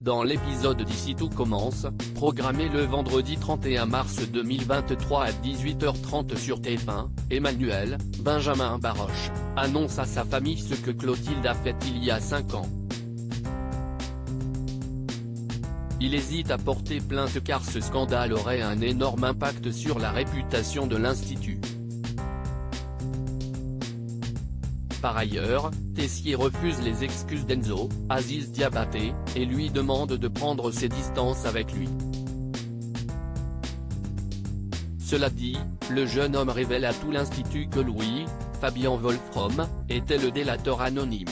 Dans l'épisode d'Ici tout commence, programmé le vendredi 31 mars 2023 à 18h30 sur TF1, Emmanuel, Benjamin Baroche, annonce à sa famille ce que Clotilde a fait il y a 5 ans. Il hésite à porter plainte car ce scandale aurait un énorme impact sur la réputation de l'Institut. Par ailleurs, Tessier refuse les excuses d'Enzo, Aziz Diabaté, et lui demande de prendre ses distances avec lui. Cela dit, le jeune homme révèle à tout l'Institut que Louis, Fabien Wolfrom, était le délateur anonyme.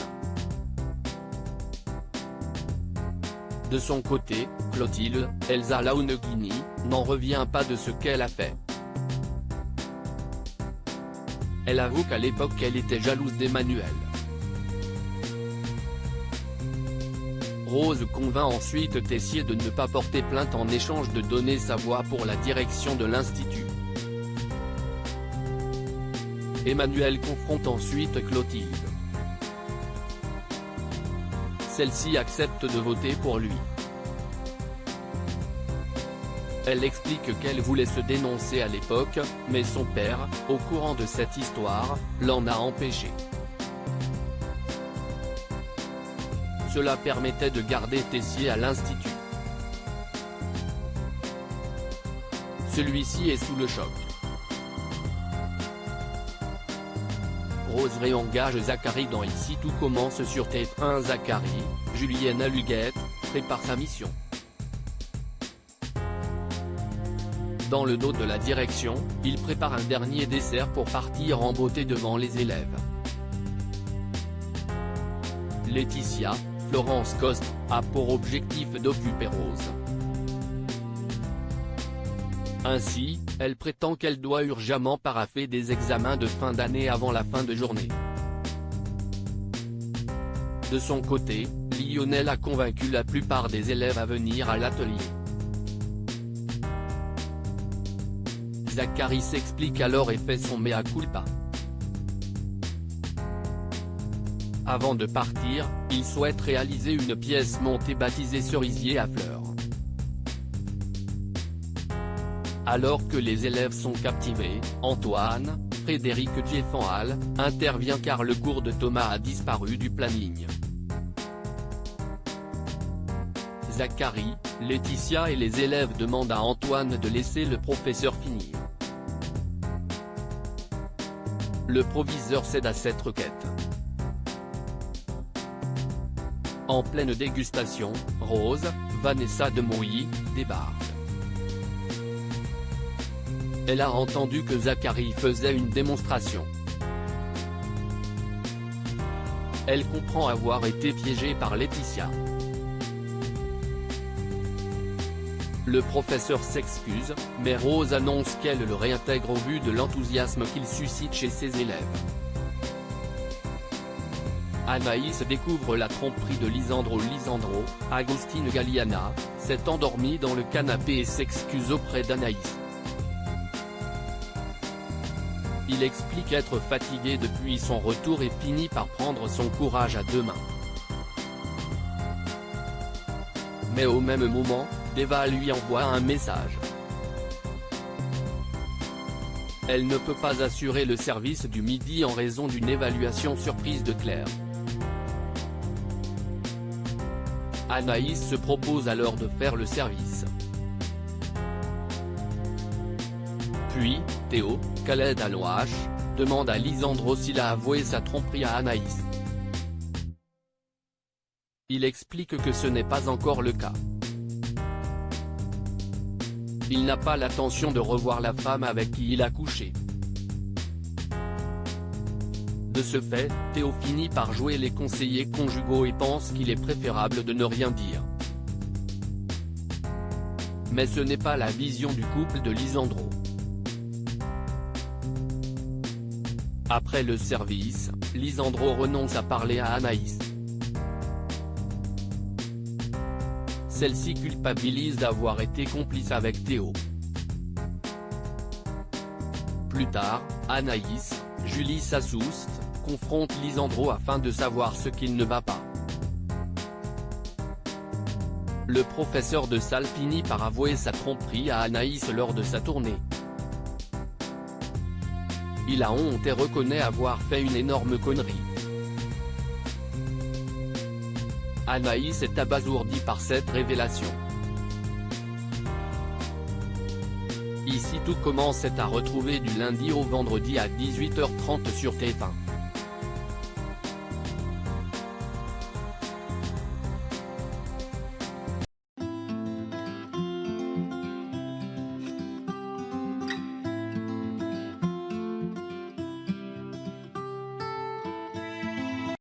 De son côté, Clotilde, Elsa Launeghini, n'en revient pas de ce qu'elle a fait. Elle avoue qu'à l'époque elle était jalouse d'Emmanuel. Rose convainc ensuite Tessier de ne pas porter plainte en échange de donner sa voix pour la direction de l'Institut. Emmanuel confronte ensuite Clotilde. Celle-ci accepte de voter pour lui. Elle explique qu'elle voulait se dénoncer à l'époque, mais son père, au courant de cette histoire, l'en a empêché. Cela permettait de garder Tessier à l'Institut. Celui-ci est sous le choc. Rose réengage Zacharie dans Ici tout commence sur TF1. Zacharie, Julienne Aluguette, prépare sa mission. Dans le dos de la direction, il prépare un dernier dessert pour partir en beauté devant les élèves. Laetitia, Florence Coste, a pour objectif d'occuper Rose. Ainsi, elle prétend qu'elle doit urgemment paraffer des examens de fin d'année avant la fin de journée. De son côté, Lionel a convaincu la plupart des élèves à venir à l'atelier. Zacharie s'explique alors et fait son mea culpa. Avant de partir, il souhaite réaliser une pièce montée baptisée Cerisier à fleurs. Alors que les élèves sont captivés, Antoine, Frédéric Diefenhal, intervient car le cours de Thomas a disparu du planning. Zacharie, Laetitia et les élèves demandent à Antoine de laisser le professeur finir. Le proviseur cède à cette requête. En pleine dégustation, Rose, Vanessa de Mouilly, débarque. Elle a entendu que Zacharie faisait une démonstration. Elle comprend avoir été piégée par Laetitia. Le professeur s'excuse, mais Rose annonce qu'elle le réintègre au vu de l'enthousiasme qu'il suscite chez ses élèves. Anaïs découvre la tromperie de Lisandro. Agostine Galliana, s'est endormie dans le canapé et s'excuse auprès d'Anaïs. Il explique être fatigué depuis son retour et finit par prendre son courage à deux mains. Mais au même moment, Deva lui envoie un message. Elle ne peut pas assurer le service du midi en raison d'une évaluation surprise de Claire. Anaïs se propose alors de faire le service. Puis, Théo, Khaled Alouache, demande à Lisandro s'il a avoué sa tromperie à Anaïs. Il explique que ce n'est pas encore le cas. Il n'a pas l'intention de revoir la femme avec qui il a couché. De ce fait, Théo finit par jouer les conseillers conjugaux et pense qu'il est préférable de ne rien dire. Mais ce n'est pas la vision du couple de Lisandro. Après le service, Lisandro renonce à parler à Anaïs. Celle-ci culpabilise d'avoir été complice avec Théo. Plus tard, Anaïs, Julie Sassoust, confronte Lisandro afin de savoir ce qu'il ne va pas. Le professeur de salle finit par avouer sa tromperie à Anaïs lors de sa tournée. Il a honte et reconnaît avoir fait une énorme connerie. Anaïs est abasourdie par cette révélation. Ici tout commence est à retrouver du lundi au vendredi à 18h30 sur TF1.